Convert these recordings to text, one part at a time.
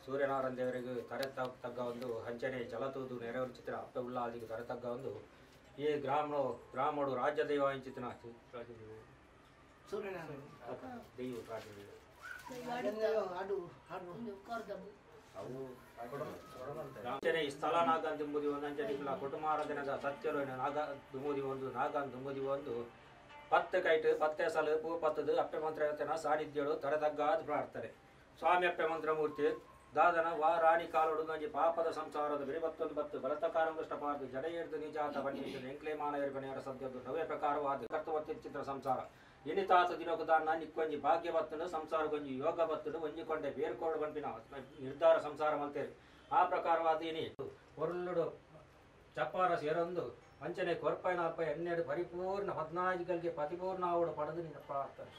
ಸೂರ್ಯನಾರಾಯಣ ದೇವರಿಗೆ ತಕ್ಕ ಒಂದು ಹಂಚನೆ ಜಲತೂದು ನೆರವೇರು ಚಿತ್ರ ಅಪ್ಪೆ ಉಳ್ಳಾದಿಗೆ ತಕ್ಕ ಒಂದು ಈ ಗ್ರಾಮಡು ರಾಜ್ಯ ದೈವ ಹಂಚಿತಿನ ದೈವ ಈ ಸ್ಥಳ ನಾಗನ್ ದುಂಬುದಿ ಒಂದು ಅಂಚನಿಲ್ಲ ಕುಟುಂಬಾರಾಧನೆದ ಸತ್ಯರು ನಾಗ ದುಂಬುದಿ ಒಂದು ನಾಗನ್ ದುಂಬುದಿ ಒಂದು ಪತ್ತು ಕೈಟ್ ಪತ್ತೆ ಸಲ ಪೂ ಪತ್ತದು ಅಪ್ಪೆ ಮಂತ್ರ ಸಾನ್ನಿಧ್ಯಗಳು ತರತಗ್ಗಾದ ಪ್ರಾರ್ಥನೆ ಸ್ವಾಮಿ ಅಪ್ಪೆ ಮಂತ್ರಮೂರ್ತಿ ದಾದನ ವಾ ರಾಣಿ ಕಾಲೊಡು ನಂಜಿ ಪಾಪದ ಸಂಸಾರದ ಬಿರಿಬತ್ತೊಂದು ಬತ್ತು ಬಲತಕಾರಂಗಷ್ಟಪಾರ್ದು ಜಡ ಏರ್ದು ನಿಜಾತ ಬಣ್ಣಿದ್ದು ಎಂಕ್ಲೆ ಮಾನವರಿಗನೆಯರ ಸದ್ಯದ್ದು ನವ್ಯ ಪ್ರಕಾರವಾದ ಕರ್ತವತ್ತಿ ಚಿತ್ರ ಸಂಸಾರ ಎನಿತಾತ ದಿನಕುದಾನ ನಿಕ್ಕೊಂಜಿ ಭಾಗ್ಯ ಬತ್ತನು ಸಂಸಾರ ಗೊಂಜಿ ಯೋಗ ಬತ್ತನು ಒಂಜಿಕೊಂಡೆ ಬೇರ್ಕೋಡು ಬಂಪಿನ ನಿರ್ಧಾರ ಸಂಸಾರ ಮಲ್ತೇರಿ ಆ ಪ್ರಕಾರವಾದ ಏನಿ ಹೊರಳುಡು ಚಪ್ಪಾರ ಸೇರೊಂದು ವಂಚನೆ ಕೊರ್ಪೈನ ಅಲ್ಪ ಎನ್ನೆರಡು ಪರಿಪೂರ್ಣ 14 ಗಲ್ಗೆ ಪರಿಪೂರ್ಣ ಆವಡು ಪಡೆದು ನಿನ್ನ ಪ್ರಾರ್ಥನೆ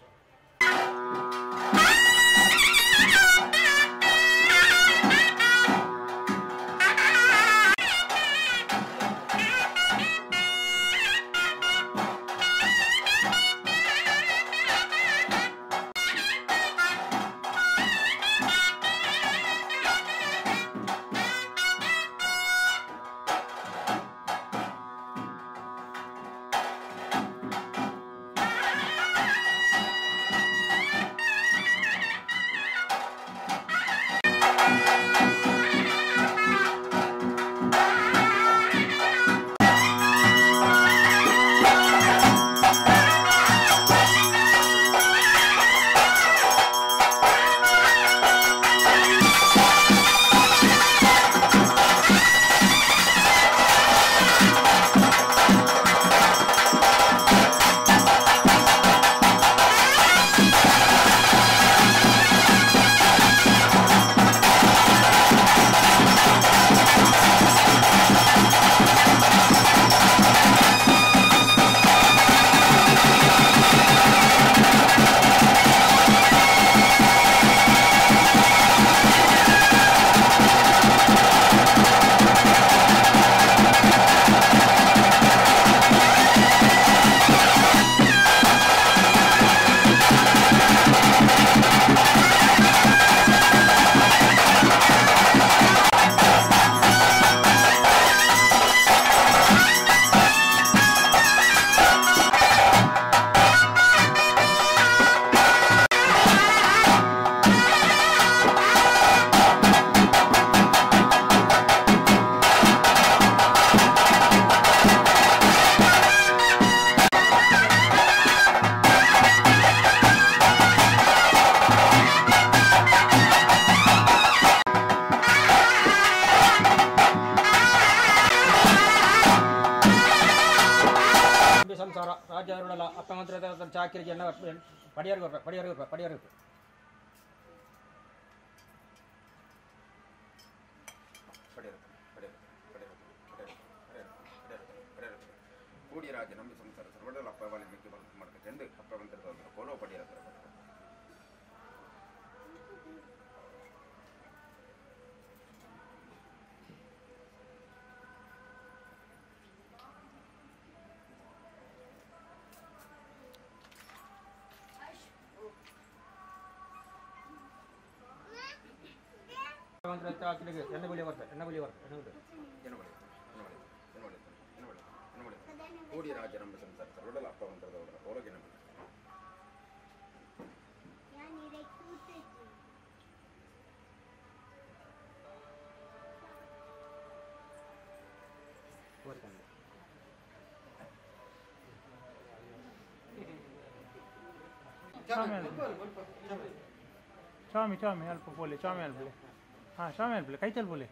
ಸಂಸಾರ ರಾಜ್ಯರುಡಲ ಅಪ್ಪಮಂತ್ರ ಚಾಕಿರಿಗೆ ಎಲ್ಲ ಪಡಿಯರು ಕೂಡಿ ರಾಜ್ಯ ನಂಬಿ ಸಂಸಾರ ಸರ್ವಡಲ ಅಪ್ಪವಾಲಿ ಮಿಕ್ಕಿ ಮಾಡ್ಬೇಕು ಎಂದು ಅಪ್ಪಮಂತ್ರದ ಕೋಲೋ ಪಡಿಯರ ಕೂಡಿ ರಾಜ್ಯ ನಂಬಿ ಸಂಸಾರ ಸರ್ವಡಲ ಅಪ್ಪಮಂತ್ರದ ಕೋಲೋಗೆ ನಂಬಿ Ciao, alpo pole, ciao, alpo. Ah, ciao, alpo. Kai chal pole.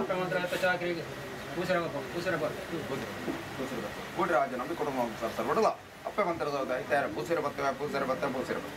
ಅಪ್ಪ ಮಂತ್ರ ಚಾಕ್ರಿ ಪೂಸರ ಕೂಡಿ ರಾಜ ನಂಬಿ ಕುಟುಂಬ ಸರ್ವಡಲ ಅಪ್ಪ ಮಂತ್ರದ ಐತಾರ ಪೂಸಿರ ಬತ್ತ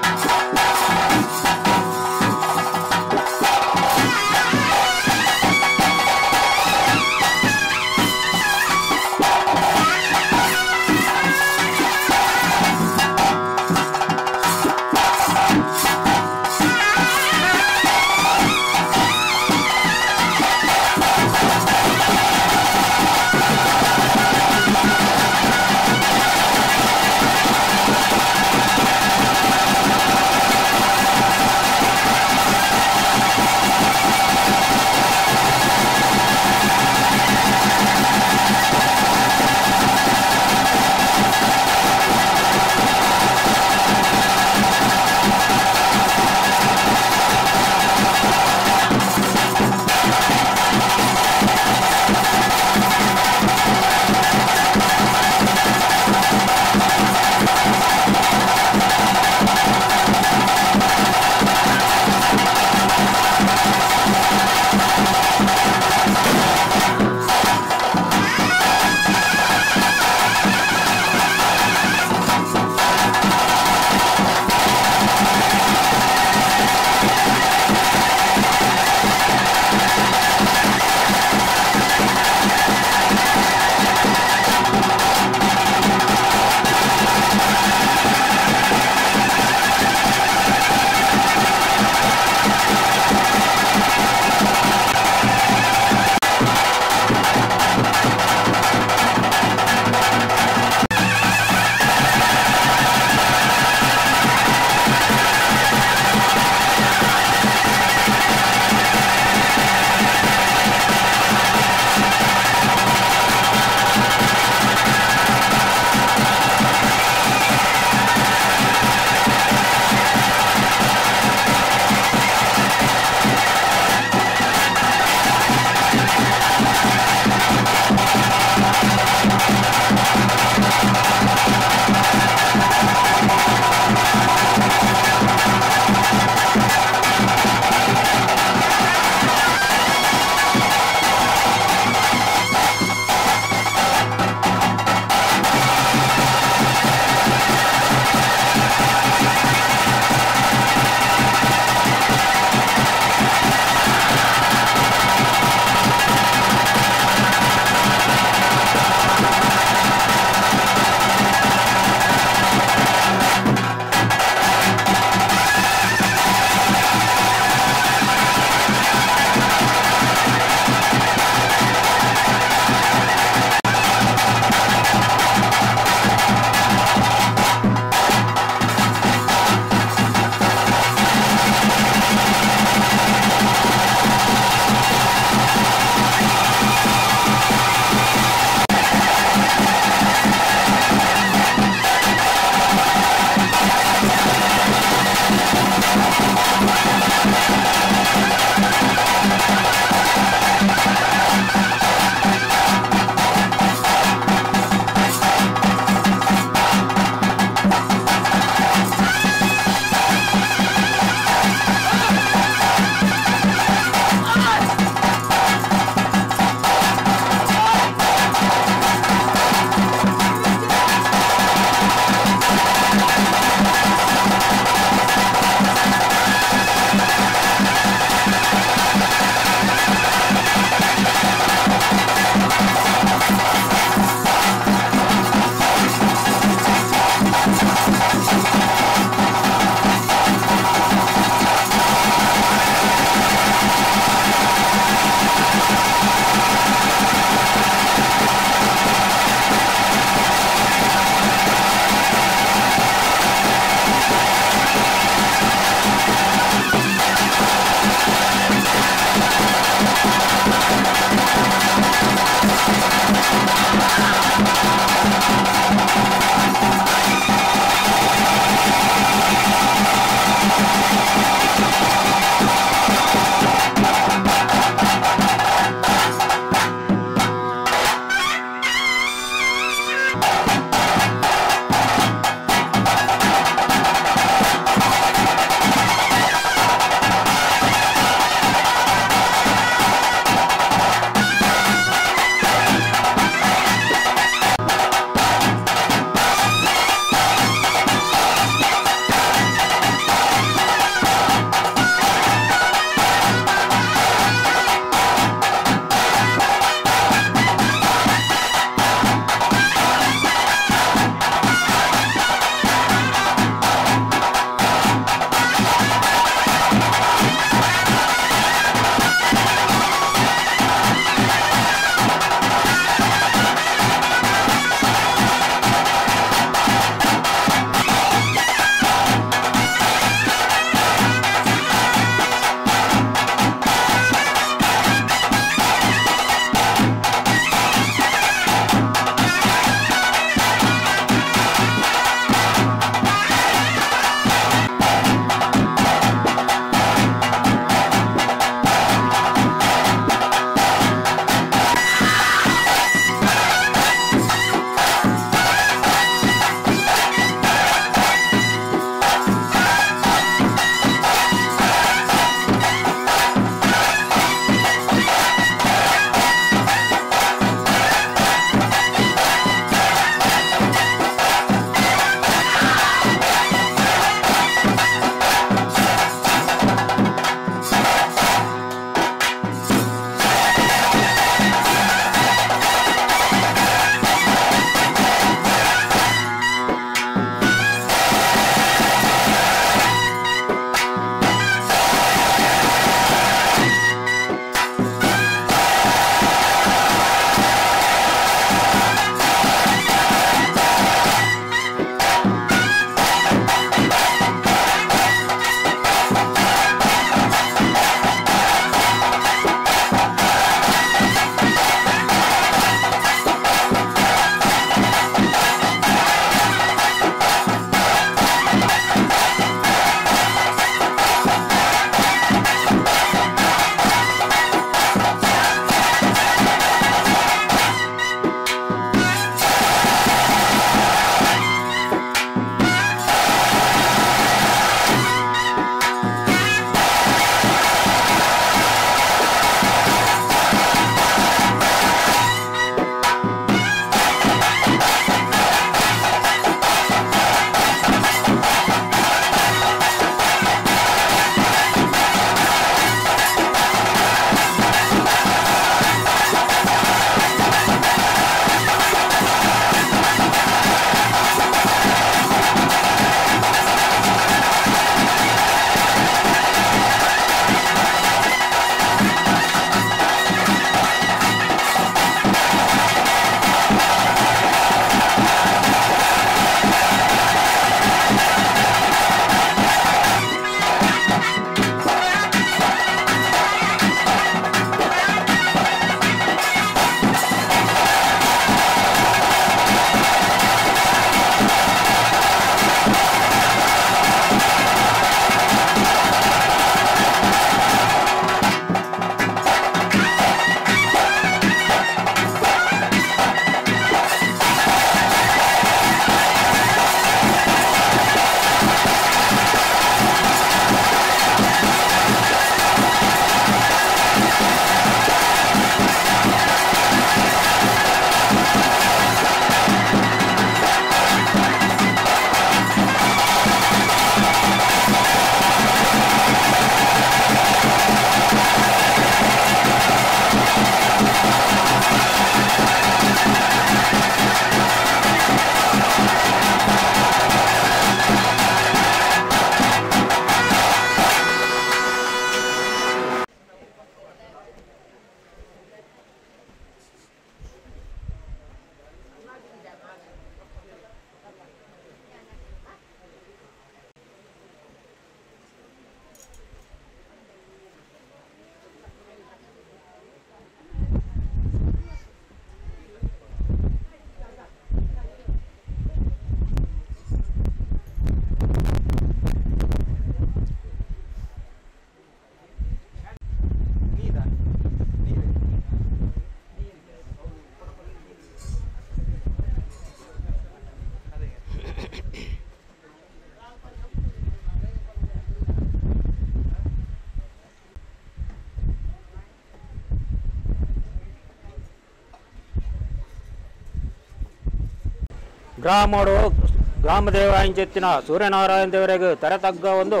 ಗ್ರಾಮದೇವಾಂಚೆತ್ತಿನ ಸೂರ್ಯನಾರಾಯಣ ದೇವರಿಗೆ ತರತಗ್ಗ ಒಂದು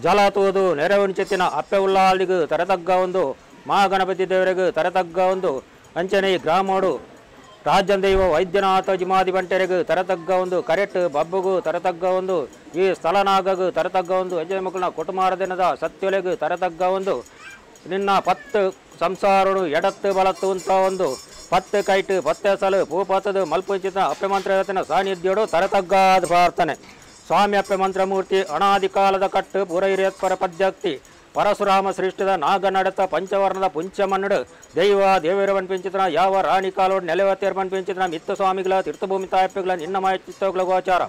ಜಲ ತೂದು ನೆರವಣಿಚೆತ್ತಿನ ಅಪ್ಪೆ ಉಲ್ಲಾಳಿಗೂ ತರತಗ್ಗ ಒಂದು ಮಹಾಗಣಪತಿ ದೇವರಿಗೆ ತರತಗ್ಗ ಒಂದು ಅಂಚನೆ ಗ್ರಾಮೋಡು ರಾಜ್ಯನ ದೈವ ವೈದ್ಯನಾಥ ಜಿಮಾದಿ ಬಂಟೆರೆಗೂ ತರತಗ್ಗ ಒಂದು ಕರೆಟ್ ಬಬ್ಬುಗೂ ತರತಗ್ಗ ಒಂದು ಈ ಸ್ಥಳನಾಗಗೂ ತರತಗ್ಗ ಒಂದು ಅಂಜನೆ ಮಕ್ಕಳನ್ನ ಕುಟುಂಬ ದಿನದ ಸತ್ಯೊಲೆಗೂ ತರತಗ್ಗ ಒಂದು ನಿನ್ನ 10 ಸಂಸಾರಡು ಎಡತ್ತು ಬಲತ್ತು ಅಂತ ಒಂದು 10 ಕೈಟ್ 10 ಸಲ ಭೂಪತದ ಮಲ್ಪಂಚಿತ ಅಪ್ಪೆ ಮಂತ್ರ ಸಾನ್ನಿಧ್ಯೋಡು ತರತಗ್ಗಾದ ಪ್ರಾರ್ಥನೆ ಸ್ವಾಮಿ ಅಪ್ಪೆ ಮಂತ್ರಮೂರ್ತಿ ಅನಾದಿ ಕಾಲದ ಕಟ್ಟು ಪುರೈರೇತ್ಪರ ಪದ್ಯಕ್ತಿ ಪರಶುರಾಮ ಶ್ರೇಷ್ಠದ ನಾಗ ನಡತ ಪಂಚವರ್ಣದ ಪುಂಚಮನ್ನಡು ದೈವ ದೇವರ ಪಂಪಿಂಚಿತನ ಯಾವ ರಾಣಿ ಕಾಲೋಡು ನೆಲೆವತ್ತೇರು ಪಂಪಿಂಚಿತನ ಮಿತ್ತ ಸ್ವಾಮಿಗಳ ತೀರ್ಥಭೂಮಿ ತಾಯಪ್ಪಗಳ ನಿನ್ನ ಮಾಹಿತಿಗಳ ಗೋಚಾರ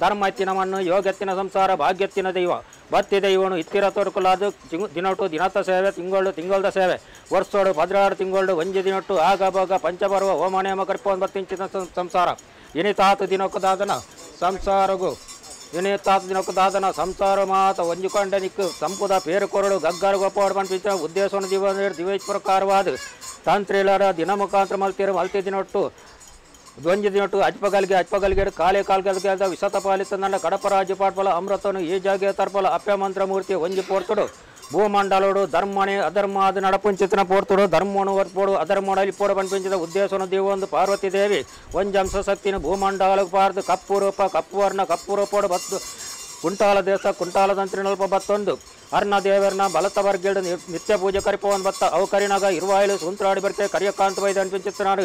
ಧರ್ಮ ಎತ್ತಿನ ಮಣ್ಣು ಯೋಗತ್ತಿನ ಸಂಸಾರ ಭಾಗ್ಯತ್ತಿನ ದೈವ ಭಕ್ತಿ ದೈವನು ಇತ್ತಿರ ತೋರ್ಕಲಾದು ದಿನೊಟ್ಟು ದಿನತ್ತ ಸೇವೆ ತಿಂಗಳದ ಸೇವೆ ವರ್ಷೋಡು 16 ತಿಂಗಳು ಒಂಜಿ ದಿನೊಟ್ಟು ಆಗ ಭಾಗ ಪಂಚಪರ್ವ ಓಮನೇಮ ಕರ್ಪೊಂದು ಬರ್ತಿಂಚಿನ ಸಂಸಾರ ಇನಿತಾತು ದಿನಕ್ಕದಾದನ ಸಂಸಾರಗೂ ಇನಿತಾತು ದಿನಕ್ಕದಾದನ ಸಂಸಾರ ಮಾತ ಒಂಜುಕೊಂಡ ನಿಕ್ಕು ಸಂಪುದ ಪೇರು ಕೊರಡು ಗಗ್ಗಾರ ಗೋಪಾಡು ಪಂಪಿಂచిన ಉದ್ದೇಶವನ್ನು ದಿವೇಶ್ ಪ್ರಕಾರವಾದ ತಾಂತ್ರಿಲರ ದಿನ ಮುಖಾಂತರ ಮಲ್ತಿ ದಿನೊಟ್ಟು ಧ್ವಂಜ ದಿನೊಟ್ಟು ಅಜ್ಪಗಲ್ಗೆ ಕಾಲ್ಗೆ ವಿಸತ ಪಾಲಿತ ನನ್ನ ಕಡಪ ರಾಜ್ಯ ಪಾಟ್ಪಲ ಅಮೃತನು ಈ ಜಾಗೆ ತರ್ಪಲ ಅಪ್ಯ ಮಂತ್ರ ಮೂರ್ತಿ ಒಂಜಿ ಪೋರ್ತುಡು ಭೂಮಂಡಲೋಡು ಧರ್ಮನೆ ಅಧರ್ಮಾದ ನಡಪುಂಚಿತನ ಪೋರ್ತುಡು ಧರ್ಮನು ವರ್ಪೋಡು ಅಧರ್ಮೋಡಲಿ ಪೋಡು ಪಂಪಿಂಚಿದ ಉದ್ದೇಶವನ್ನು ದೇವೊಂದು ಪಾರ್ವತಿ ದೇವಿ ಒಂಜಂಶ ಶಕ್ತಿನ ಭೂಮಂಡಲ ಪಾರ್ದು ಕಪ್ಪು ರೂಪ ಕಪ್ಪು ವರ್ಣ ಕಪ್ಪು ರೂಪೋಡು ಬತ್ತು ಕುಂಟಾಲ ದೇಶ ಕುಂಟಾಲದಂತ್ರಿ ನಲ್ಪ ಬತ್ತೊಂದು ಅರ್ಣ ದೇವರನ್ನ ಬಲತ ವರ್ಗೇಡು ನಿತ್ಯ ಪೂಜೆ ಕರಿಪವನ್ ಬತ್ತ ಅವು ಕರಿನಾಗ ಇರುವಾಯಿಲು ಸುಂತ್ರಾಡಿ ಬರ್ತೆ ಕರಿಯಕಾಂತ ವೈದ ಅನ್ಪಿಂಚಿತ್ತನಾಡು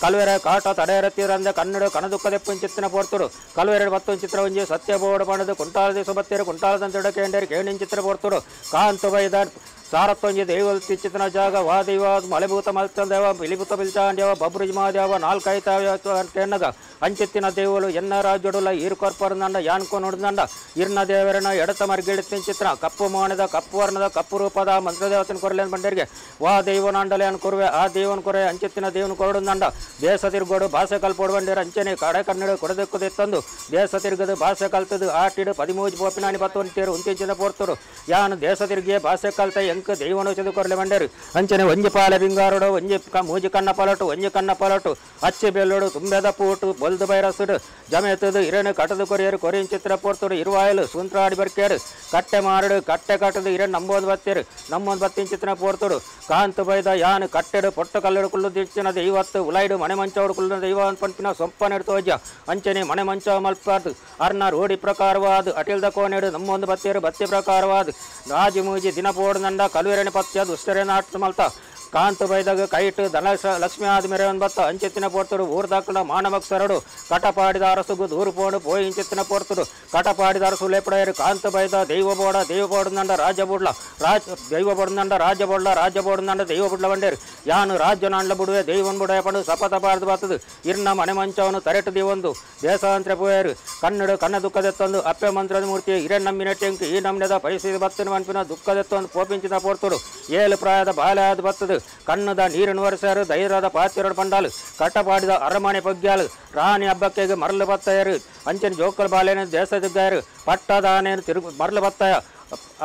ಕಲ್ವೆರೆ ಕಾಟ ತಡೆಯರತ್ತೀರಂದೆ ಕನ್ನಡ ಕನದುಕ್ಕದೆ ಪುಂಚಿತ್ತಿನ ಪೋರ್ತುಡು ಕಲ್ವೆರೆ ಬತ್ತೊಂದು ಚಿತ್ರ ಒಂಜಿ ಸತ್ಯ ಬೋರ್ಡು ಪಣದು ಕುಂಟಾಲ ದೇಶ ಬತ್ತೇರು ಕುಂಟಾಲದಂತಿಡ ಕೇಂಡೇರಿ ಕೇಣಿನ ಚಿತ್ರ ಪೋರ್ತುಡು ಕಾಂತ ವೈದ ಸಾರತ್ತೊಂಜಿ ದೈವ ತಿಚ್ಚಿತನ ಜಾಗ ವಾ ದೈವ ಮಲೆಭೂತ ಮಲ್ಚಂದೇವ ಬಿಲಿಭೂತ ಬಿಲ್ಚಾಂಡ್ಯವ ಬಬ್ರುಜ್ಮಾದ್ಯವ 4 ಐತಾವ ಕೆಣ್ಣಗ ಅಂಚಿತ್ತಿನ ದೇವಲು ಎನ್ನ ರಾಜ್ಯಡುಲ ಈರ್ಕೊರ್ಪರ್ದಂಡ ಯಾನ್ಕೊ ನುಡ್ದಂಡ ಇರ್ನ ದೇವರನ ಎಡತ ಮರ್ಗಿಡಿತ್ತಿನ ಚಿತ್ರ ಕಪ್ಪು ಮೋಣದ ಕಪ್ಪು ವರ್ಣದ ಕಪ್ಪು ರೂಪದ ಮಂತ್ರದೇವತನ ಕೊರಲೆ ಬಂಡರಿಗೆ ವಾ ದೈವನಾಂಡಲೆ ಅನ್ಕೊರ್ವೆ ಆ ದೇವನ ಕೊರೆ ಅಂಚಿತ್ತಿನ ದೇವನ ಕೊರಡುಂದಂಡ ದೇಶ ತಿರ್ಗೋಡು ಭಾಷೆ ಕಲ್ಪೋಡು ಬಂಡಿರ ಅಂಚನೆ ಕಡೆ ಕನ್ನಡ ಕೊಡದಕ್ಕುದೆತ್ತಂದು ದೇಶ ತಿರ್ಗದು ಭಾಷೆ ಕಲ್ತದು ಆಟಿಡು 13 ಬೋಪಿನಾನಿ ಬತ್ತೊಂತೇರು ಉಂತಿಂಚಿನ ಪೋರ್ತರು ಯಾನು ದೇಶ ತಿರುಗಿಯೇ ಭಾಷೆ ಕಲ್ತ ಎಂಕ ದೈವನು ಚದು ಕೊರಲೆ ಬಂಡೇರು ಅಂಚನೆ ಒಂಜಿ ಪಾಲೆ ಬಿಂಗಾರುಡು ಒಂಜಿ ಮೂಜಿ ಕಣ್ಣ ಪಲಟು ಒಂಜಿ ಕಣ್ಣ ಪಲಟು ಅಚ್ಚಿ ಬೆಲ್ಲೋಡು ತುಂಬೆದ ಪೂಟು ಬೊಲ್ದು ಬೈರಸುಡು ಜಮೆತದು ಇರೇನು ಕಟದು ಕೊರಿಯರು ಕೊರಿಯನ್ ಚಿತ್ರ ಪೋರ್ತುಡು ಇರುವಾಯಲು ಸುಂತ್ರಾಡಿ ಬರ್ಕೇರು ಕಟ್ಟೆ ಮಾರುಡು ಕಟ್ಟೆ ಕಟ್ಟದು ಇರೇನು ನಂಬೋದು ಬತ್ತೇರು ನಮ್ಮೊಂದು ಬತ್ತಿನ ಚಿತ್ರ ಪೋರ್ತುಡು ಕಾಂತು ಬೈದ ಯಾನು ಕಟ್ಟೆಡು ಪೊಟ್ಟು ಕಲ್ಲಡು ಕುಳ್ಳು ದಿಚ್ಚಿನದು ಇವತ್ತು ಉಲೈಡು ಮನೆ ಮಂಚೋಡು ಕುಳ್ಳು ದೈವ ಪಂಪಿನ ಸೊಂಪನೆಡ್ತು ವಜ್ಜ ಅಂಚನೆ ಮನೆ ಮಂಚ ಮಲ್ಪಾರ್ದು ಅರ್ನ ರೋಡಿ ಪ್ರಕಾರವಾದ ಅಟಿಲ್ದ ಕೋನೆಡು ನಮ್ಮೊಂದು ಬತ್ತೇರು ಬತ್ತಿ ಪ್ರಕಾರವಾದ ರಾಜಿ ಮೂಜಿ ದಿನ ಪೋಡ್ದಂಡ ಕಲುವೆರೆನೆ ಪತ್ಯ ದುಷ್ಟರೇನ ಆಟ ಮಲ್ತ ಕಾಂತು ಬೈದಾಗ ಕೈಟು ಧನ ಲಕ್ಷ್ಮಿ ಆದ ಮೇರೆ ಒಂದು ಬತ್ತ ಅಂಚೆತ್ತಿನ ಪೋರ್ತುಡು ಊರ್ದಾಕಲ ಮಾನವಕ್ಸರಡು ಕಟಪಾಡಿದ ಅರಸುಗು ದೂರು ಪೋಡು ಪೋಯಿ ಇಂಚೆತ್ತಿನ ಪೋರ್ತುಡು ಕಟಪಾಡಿದ ಅರಸು ಲೇಪಡೆಯರು ಕಾಂತು ಬೈದ ದೈವ ಬೋಡಂದಂಡ ರಾಜ ಬುಡ್ಲ ದೈವ ಬೋಡಂದಂಡ ರಾಜ ಬೋಡಂದಂಡ ದೈವ ಬುಡ್ಲ ಬಂಡೇರು ಯಾನು ರಾಜ್ಯ ನಾಂಡ್ಲ ಬುಡುವೆ ದೈವನ್ ಬುಡಯ ಪಡು ಸಪತ ಬಾರ್ದು ಬತ್ತದು ಇರ್ನ ಮನೆ ಮಂಚವನು ತರೆಟು ದಿವೊಂದು ದೇಶಾಂತರ ಪೋಯರು ಕನ್ನಡ ಕನ್ನ ದುಃಖದೆತ್ತೊಂದು ಅಪ್ಪೆ ಮಂತ್ರದ ಮೂರ್ತಿ ಹಿರೇ ನಮ್ಮಿನ ಟೆಂಕ್ ಈ ನಮ್ನೆದ ಪರಿಸ್ಥಿತಿ ಬತ್ತಿನ ಅನ್ಪಿನ ದುಃಖದೆತ್ತೊಂದು ಪೋಪಿಂಚಿನ ಪೋರ್ತುಡು 7 ಪ್ರಾಯದ ಬಾಲೆ ಆದ ಬತ್ತದು ಕಣ್ಣದ ನೀರಿನ ವರ್ಷರು ಧೈರ್ಯದ ಪಾತಿರಡು ಪಂಡಾಲು ಕಟ್ಟಪಾಡಿದ ಅರಮನೆ ಪಗ್ಯಾಲು ರಾಣಿ ಹಬ್ಬಕ್ಕೆ ಮರಳು ಬತ್ತಾಯರು ಅಂಚನೆ ಜೋಕಲ್ ಬಾಲೇನ ದೇಶದಿದ್ದಾರು ಪಟ್ಟದಾನೇನು ತಿರುಗು ಮರಳು ಬತ್ತಾಯ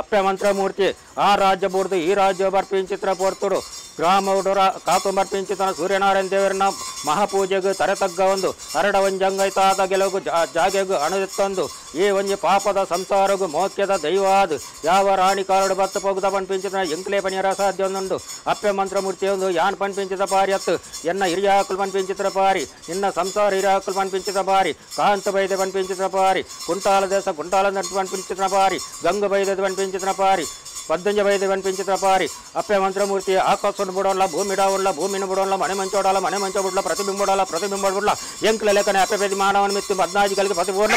ಅಪ್ಪೆ ಮಂತ್ರ ಮೂರ್ತಿ ಆ ರಾಜ್ಯ ಬೂರ್ದು ಈ ರಾಜ್ಯ ಬರ್ಪಿಂಚಿತ್ರ ಪೋರ್ತುಡು ಗ್ರಾಮ ಹುಡುರ ಕಾತು ಬರ್ಪಿಂಚಿತನ ಸೂರ್ಯನಾರಾಯಣ ದೇವರನ್ನ ಮಹಾಪೂಜೆಗೂ ತರತಗ್ಗ ಒಂದು ಹರಡ ಒಂಜಂಗೈತಾದ ಗೆಲುವು ಜಾಗೆಗೂ ಅಣುತ್ತೊಂದು ಈ ಒಂಜಿ ಪಾಪದ ಸಂಸಾರಗೂ ಮೋಕ್ಯದ ದೈವಾದು ಯಾವ ರಾಣಿ ಕಾರಡು ಬತ್ತು ಪೋಗುದ ಪಂಪಿಂಚಿತನ ಎಂಕ್ಲೆ ಪಣಿಯರ ಸಾಧ್ಯ ಒಂದುಂಡು ಅಪ್ಪೆ ಮಂತ್ರ ಮೂರ್ತಿ ಒಂದು ಯಾನ್ ಪಂಪಿಂಚಿತ ಪಾರಿ ಅತ್ತು ಎನ್ನ ಹಿರಿಯಾಕುಲು ಪಂಪಿಂಚಿತ್ರ ಪಾರಿ ನಿನ್ನ ಸಂಸಾರ ಹಿರಿಯಾಕುಲು ಪಂಪಿಂಚಿತ ಪಾರಿ ಕಾಂತ ಬೈದೆ ಪಂಪಿಂಚಿತ್ರ ಪಾರಿ ಕುಂಟಾಲ ದೇಶ ಕುಂಟಾಲ ನಟ್ಟು ಪಂಪಿಂಚಿತ್ರ ಪಾರಿ ಗಂಗು ಬೈದೆ ಪಂಪಿಂಚಿತ್ರ ಪಾರಿ ಪದ್ದಂಜ ಬೈದೆ ಪಂಪಿಂಚಿತ್ರ ಪಾರಿ ಅಪ್ಪೆ ಮಂತ್ರಮೂರ್ತಿ ಆಕಾಶವನ್ನು ಬಿಡೋಲ್ಲ ಭೂಮಿ ಡಾವಲ್ಲ ಭೂಮಿನ ಬಿಡೋಲ್ಲ ಮನೆ ಮಂಚೋಡಲ್ಲ ಮನೆ ಮಂಚ ಬಿಡಲ್ಲ ಪ್ರತಿಬಿಂಬ ಬಿಡಲ್ಲ ಎಂಕ್ಲ ಲೇಖನೆ ಅಪ್ಪೆ ಪೇದಿ ಮಾನವನ ಮಿತ್ತು 15 ಗಲಿಗೆ ಪ್ರತಿಪೂರ್ಣ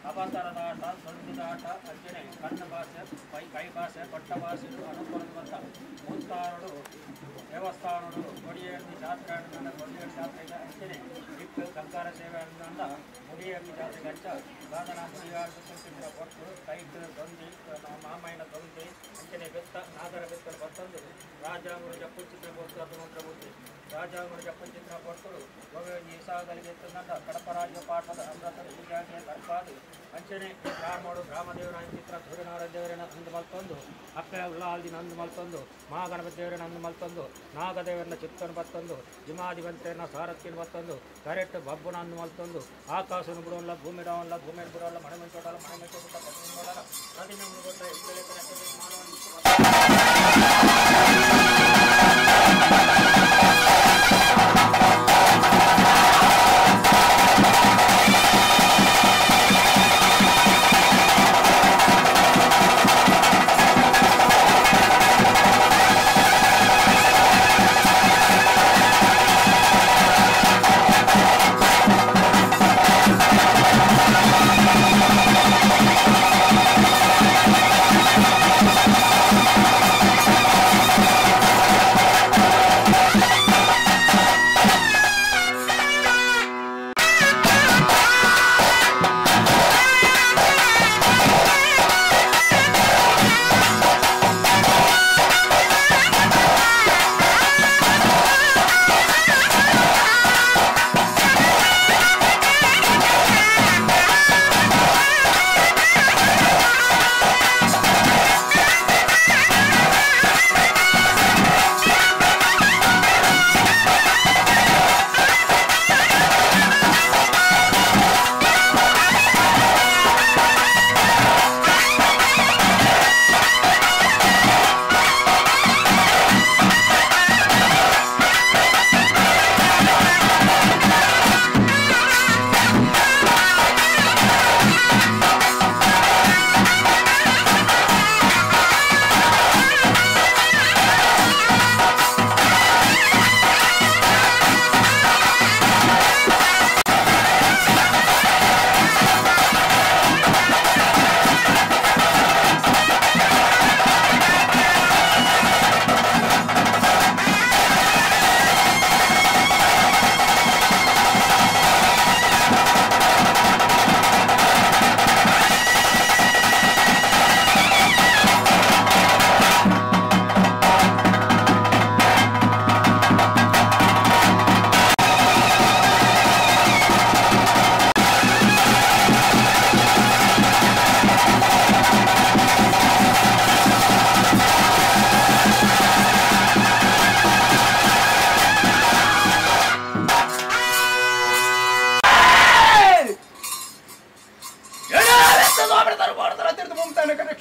ಅಪತರದಾಟ ಸಂದುದಾಟ ಅರ್ಜನೆ ಕಣ್ಣ ಭಾಷೆ ಕೈ ಭಾಷೆ ಪಟ್ಟ ಭಾಷೆಗಳು ಅನುಕೂಲವಂತ ಮೂತ್ತಾರುಡು ದೇವಸ್ಥಾನಗಳು ಕೊಡಿಯಲ್ಲಿ ಜಾತ್ರೆ ಕೊಡಿಯಲ್ಲಿ ಜಾತ್ರೆಗೆ ಅಂಚನೆ ಇಟ್ಟು ಕಂಕಾರ ಸೇವೆ ಅಂದ ಮುಡಿಯಲ್ಲಿ ಜಾತ್ರೆಗೆ ಹಂಚ ಸಾಧನ ಮುಡಿಯಾಡು ಸಂಚಿತ್ರ ಕೊಟ್ಟು ಕೈಟ್ ದೊಂದಿ ಮಾಮಯ್ಯನ ದೊಂದಿ ಅಂಚನೆ ಬೆತ್ತ ನಾಗರ ಬೆತ್ತಲು ಬತ್ತಂದು ರಾಜಾಂಗುರು ಜಪ್ಪು ಚಿತ್ರ ಕೊಟ್ಟು ಅದು ಮಂತ್ರಬುದ್ಧಿ ರಾಜಾಂಗುರು ಜಪ್ಪು ಚಿತ್ರ ಕೊಟ್ಟು ಗೋವಿಂದ ಸಾಗಲಿಗೆ ತಂದ ಕಡಪ ರಾಜ್ಯ ಪಾಠದ ಅಮೃತ ಈಗಾಗಲೇ ಕರ್ಪಾದು ಅಂಚನೆ ಗ್ರಾಮೋಡು ಗ್ರಾಮದೇವರ ಚಿತ್ರ ಸೂರ್ಯನಾರಾಯಣ ದೇವರನ್ನ ಅಂದು ಮಲ್ತೊಂದು ಅಪ್ಪೆ ಉಳ್ಳಾಲ್ದಿನ ಅಂದು ಮಲ್ತೊಂದು ಮಹಾಗಣಪತಿ ದೇವರನ್ನ ಅಂದು ಮಲ್ತೊಂದು ನಾಗದೇವರನ್ನ ಚಿತ್ತನ್ನು ಬತ್ತೊಂದು ಜಿಮಾಧಿವಂತೆಯನ್ನ ಸಾರಥಿಯನ್ನು ಬತ್ತೊಂದು ಕರೆಕ್ಟ್ ಬಬ್ಬುನ ಅಂದು ಮಲ್ತೊಂದು ಆಕಾಶನ ಬಿಡೋಲ್ಲ ಭೂಮಿ ಇಡೋಲ್ಲ ಭೂಮಿ ಬಿಡೋಲ್ಲ ಮನೆ ಮಂಚೋಡಲ್ಲ ಮನೆ ಮಂಚೋಟ ನೋಡಲ್ಲ ಪ್ರತಿಮೆ ಮುಳುಗೊಟ್ಟ We'll be right back.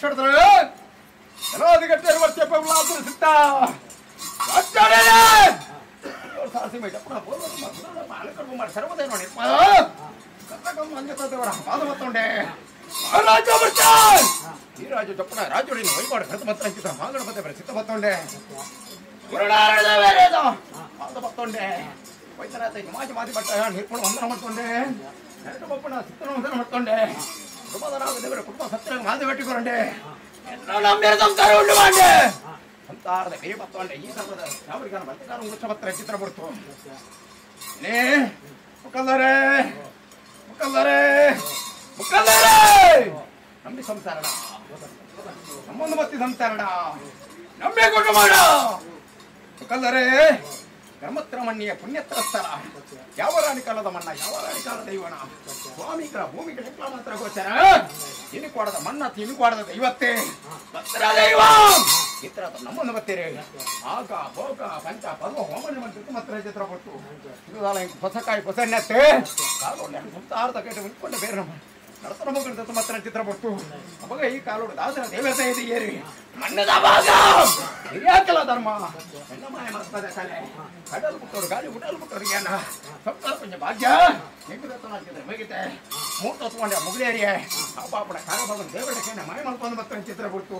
ರಕ್ಷಣೆ ಎಲ್ಲಾದಿಗಟ್ಟೆ ವರ್ಷ ಪೌಲಾದ್ರು ಸಿದ್ಧ ಸಾಹಸಿ ಮೈಟ ಮಾಲಕರು ಮಾಡಿ ಸರ್ವದೇ ನೋಡಿ ಪಾದ ಮತ್ತೊಂಡೆ ರಾಜ ಈ ರಾಜ ಚಪ್ಪಣ ರಾಜೋಡಿನ ವೈಪಾಡು ಕರೆದು ಮತ್ತ ಅಂಕಿತ ಮಾಗಣಪತಿ ಬರ ಸಿದ್ಧ ಮತ್ತೊಂಡೆ ಪಾದ ಮತ್ತೊಂಡೆ ವೈದ್ಯನಾಥ ಮಾಜಿ ಮಾತಿ ಬಟ್ಟ ನಿರ್ಪಣ ವಂದನ ಮಾಡ್ಕೊಂಡೆ ಬಪ್ಪಣ ಸಿದ್ಧನ ವಂದನ ಮಾಡ್ಕೊಂಡೆ ಕುಟುಂಬದರಾದ ದೇವರ ಕುಟುಂಬ ಸತ್ಯ ಮಾದಿ ಬೆಟ್ಟಿಕೊಂಡೆ ನಮ್ಮೇಲೆ ಸಂಸಾರ ಉಂಟು ಮಾಡಿ ಸಂಸಾರದ ಕೈ ಮತ್ತೊಂಡೆ ಈ ಸರ್ವದ ಯಾವರಿಗಾನ ಬರ್ತಕಾರ ವೃಕ್ಷಪತ್ರ ಚಿತ್ರ ಬಿಡ್ತು ನೇ ಮುಖಂದರೆ ಮುಖಂದರೆ ಮುಖಂದರೆ ನಮ್ಮಿ ಸಂಸಾರಣ ನಮ್ಮೊಂದು ಬತ್ತಿ ಸಂಸಾರಣ ನಮ್ಮೇ ಕೊಟ್ಟು ಮಾಡ ಮುಖಂದರೆ ಕರ್ಮತ್ರ ಮಣ್ಣಿಯ ಪುಣ್ಯತ್ರ ಸ್ಥಳ ಯಾವ ರಾಣಿ ಕಾಲದ ಮಣ್ಣ ಯಾವ ರಾಣಿ ಕಾಲದ ದೈವನ ಸ್ವಾಮಿಗಳ ಭೂಮಿಗೆ ಶುಕ್ಲ ಮಾತ್ರ ಗೋಚರ ಇನಿಕ್ವಾಡದ ಮಣ್ಣ ಇನಿಕ್ವಾಡದ ದೈವತ್ತೇ ದೈವ ಇತರ ನಮ್ಮನ್ನು ಬರ್ತೀರಿ ಆಗ ಭೋಗ ಪಂಚ ಪರ್ವ ಹೋಮನೆ ಮಂತ್ರ ಮಾತ್ರ ಚಿತ್ರ ಕೊಟ್ಟು ಇದು ಹೊಸಕಾಯಿ ಹೊಸನ್ನತ್ತೆ ಕಾಲೊಳ್ಳೆ ಸಂಸಾರದ ಕೈಟ ಮುಂದ್ಕೊಂಡೆ ಬೇರೆ ನಮ್ಮ ನರ್ತನ ಮಕ್ಕಳ ಮಾತ್ರ ಚಿತ್ರ ಕೊಟ್ಟು ಅವಾಗ ಈ ಕಾಲೋಡು ದಾಸರ ದೇವತೆ ಇದೆ ಏರಿ ಮಣ್ಣದ ಭಾಗ ಹಿರಿಯಾಕಲ ಧರ್ಮ ಎಲ್ಲ ಮಾಯ ಮಾಡ್ತದೆ ಕಲೆ ಕಡಲು ಬಿಟ್ಟವ್ರು ಗಾಳಿ ಉಡಲು ಬಿಟ್ಟವ್ರು ಜ್ಞಾನ ಸಂಸಾರ ಪಂಚ ಭಾಗ್ಯ ಹೆಂಗದತ್ತನಾಗಿದ್ರೆ ಮುಗಿತೆ ಮೂರು ತತ್ಕೊಂಡೆ ಮುಗಿಲೇರಿಯೇ ಆ ಪಾಪಡ ಕಾಲಭಾಗನ ದೇವರಕ್ಕೆ ಮಾಯ ಮಾಡ್ಕೊಂಡು ಮಾತ್ರ ಚಿತ್ರ ಕೊಟ್ಟು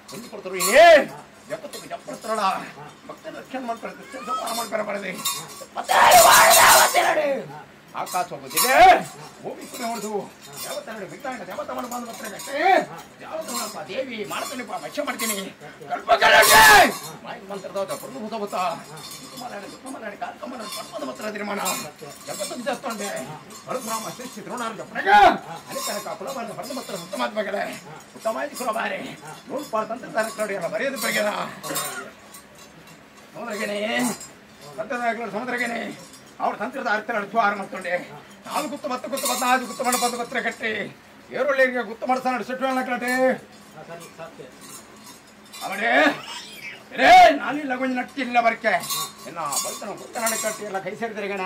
ಒಂದು ಕೊಡ್ತರು ಏ ಜಗತ್ತಿಗೆ ಜಪ್ಪಡ್ತಾಳ ಭಕ್ತರ ರಕ್ಷಣೆ ಮಾಡ್ಕೊಳ್ತಾರೆ ಸಂಹಾರ ಮಾಡ್ಬರಬಾರದೆ ಮತ್ತೆ ಆಕಾಶ ಹೋಗುತ್ತಿದೆ ಭೂಮಿ ಕುನೆ ಹೊಡೆದು ದೇವತನ ಬಿಟ್ಟಾಗ ದೇವತ ಮಾಡಿ ಬಂದು ಬರ್ತಾರೆ ಯಾವತ್ತಪ್ಪ ದೇವಿ ಮಾಡ್ತೀನಿ ಭಕ್ಷ್ಯ ಮಾಡ್ತೀನಿ ಮಂತ್ರದ ಪ್ರಭುತ ಬುತ್ತ ಮಲಾಡಿ ಕಾರ್ಕಮಲ ಪರ್ವದ ಪತ್ರ ನಿರ್ಮಾಣ ಜಗತ್ತನ್ನು ಜಾಸ್ಕೊಂಡೆ ಪರಶುರಾಮ ಶ್ರೀ ದ್ರೋಣಾರ್ಜ ಪ್ರಗ ಅನೇಕ ಕುಲಬಾರ ಪರ್ವದ ಪತ್ರ ಉತ್ತಮಾತ್ಮಗಳೇ ಉತ್ತಮಾಯಿ ಕುಲಬಾರೆ ನೂಲ್ಪಾಳ ತಂತ್ರಜ್ಞಾನ ಬರೆಯೋದು ಬಗೆದ ಸಮುದ್ರಗೇನೆ ಸಮುದ್ರಗೇನೆ ಅವ್ರ ತಂತ್ರದ ಅರ್ಥ ನಡೆಸುವಾರ ಮಾಡ್ಕೊಂಡೆ 4 ಗುತ್ತು 10 ಗುತ್ತು 15 ಗುತ್ತು ಮಾಡಿ 10 ಗುತ್ರ ಕಟ್ಟಿ ಏರೊಳ್ಳಿಗೆ ಗುತ್ತು ಮಾಡ್ಸ ನಡೆಸಿಟ್ಟು ಕಟ್ಟೆ ಅವನೇ ರೇ ನಾನಿಲ್ಲ ಕೊಂಚ ನಟ್ಟಿಲ್ಲ ಬರ್ಕೆ ಇನ್ನ ಬರ್ತನ ಗುತ್ತ ನಡೆ ಕಟ್ಟಿ ಎಲ್ಲ ಕೈ ಸೇರಿದ್ರೆ ಗಣ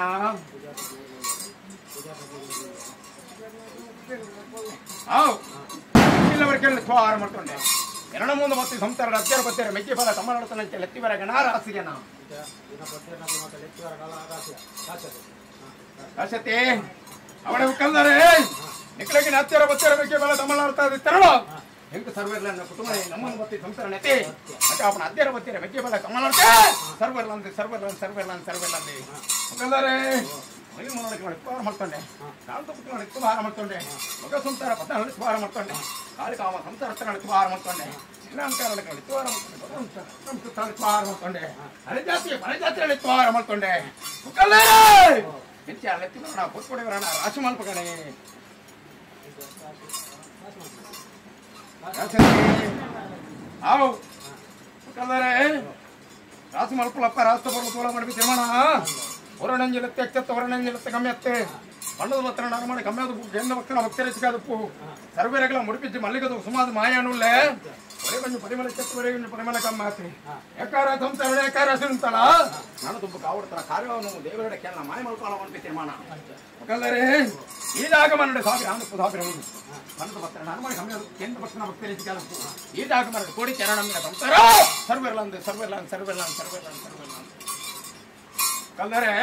ಇಲ್ಲ ಬರ್ಕೆ ಸ್ವಾರ ಮಾಡ್ಕೊಂಡೆ ಎರಡು ಮುಂದೆ ಮತ್ತೆ ಸಂಸಾರ ಅತ್ಯಾರ ಬರ್ತಾರೆ ಮೆಚ್ಚಿ ಫಲ ತಮ್ಮ ನೋಡ್ತಾನಂತೆ ಲೆತ್ತಿ ಬರ ಗಣ ರಾಸಿಗೆನ ರಾಸತೆ ಅವಳ ಕಲ್ದರೆ ನಿಕ್ಕಳಿಗೆ ಹತ್ತಿರ ಬತ್ತಿರ ಬಗ್ಗೆ ಬಲ ತಮಿಳ್ನಾಡ್ತಾ ತರಣ ಹೆಂಗ ಸರ್ವರ್ಲ ಕುಟುಂಬ ನಮ್ಮನ್ನು ಬತ್ತಿ ಸಂಸಾರ ನೆತೆ ಮತ್ತೆ ಅವನ ಹತ್ತಿರ ಬತ್ತಿರ ಬಗ್ಗೆ ಬಲ ತಮಿಳ್ನಾಡ್ತಾ ಸರ್ವರ್ಲಂದೆ ಸರ್ವರ್ಲಂದ್ ಸರ್ವರ್ಲಂದ್ ಸರ್ವರ್ಲಂದೆ ಕಲ್ದರೆ ಮೈ ಮಾಡೋದಕ್ಕೆ ಉಪಹಾರ ಮಾಡ್ಕೊಂಡೆ ಕಾಲು ತಪ್ಪು ಉಪಹಾರ ಮಾಡ್ಕೊಂಡೆ ಮಗ ಸಂಸಾರ ಪತ್ತ ಉಪಹಾರ ಮಾಡ್ಕೊಂಡೆ ಕಾಲಿಕ ಅವ ಸಂಸಾರ ಉಪಹಾರ ಮಾಡ್ಕೊಂಡೆ ಮಾಡ್ಕೊಂಡೆ ಹಳೆ ಜಾತಿ ಉಪಹಾರ ಮಾಡ್ಕೊಂಡೆ ಕೂತ್ಕೊಂಡಿವರಣ ರಾಶಿ ಮಾಡ್ಬೇಕಣೆ ರಾಶಿ ಮಲ್ಪಲಪ್ಪ ರಾಷ್ಟ್ರ ಬರುವ ತೋಳ ಮಾಡಿ ತಿರ್ಮಾಣ ಹೊರಣಂಜಿಲತ್ತೆ ಎಚ್ಚತ್ತ ಹೊರಣಂಜಿಲತ್ತೆ ಕಮ್ಮಿಯತ್ತೆ ಬಣ್ಣದ ಭಕ್ತರ ನರಮಣಿ ಕಮ್ಮಿಯಾದ ಹೆಣ್ಣು ಭಕ್ತರ ಭಕ್ತರೆಚ್ಚಿಕಾದಪ್ಪು ಸರ್ವೇರೆಗಳ ಮುಡಿಪಿಚ್ಚಿ ಮಲ್ಲಿಗದು ಸುಮಾರು ಮಾಯಾನುಳ್ಳೆ ಒರೆ ಕೊಂಚ ಪರಿಮಳ ಚೆತ್ತು ಒರೆ ಕೊಂಚ ಪರಿಮಳ ಕಮ್ಮಾತಿ ಏಕಾರ ಸಂಸಾರ ಏಕಾರ ಸಿಂತಳ ನಾನು ತುಂಬ ಕಾವಡ್ತಾರ ಕಾರ್ಯವನ್ನು ದೇವರ ಕೇಳ ಮಾಯ ಮಲ್ಕೊಳ್ಳ ಮಾಡಿ ತೀರ್ಮಾನ ಯಾಕಂದರೆ ಈದಾಗ ಮನ್ನಡೆ ಸಾಬಿ ಆನಪ್ಪು ಸಾಬಿ ಹೌದು ಬಣ್ಣದ ಭಕ್ತರ ನರಮಣಿ ಕಮ್ಮಿಯಾದ ಹೆಣ್ಣು ಭಕ್ತರ ಭಕ್ತರೆಚ್ಚಿಕಾದಪ್ಪು ಈದಾಗ ಮನ್ನಡೆ ಕೋಡಿ ಚರಣಮ್ಮಿನ ಸಂಸಾರ ಸರ್ವೇರ್ಲಂದು ಸರ್ವೇರ್ಲಂದು ಸರ್ವೇರ್ಲಂದು ಸರ್ವೇರ್ಲಂದು ಸರ್ವೇರ್ಲಂದು ಕಲ್ಲರೆ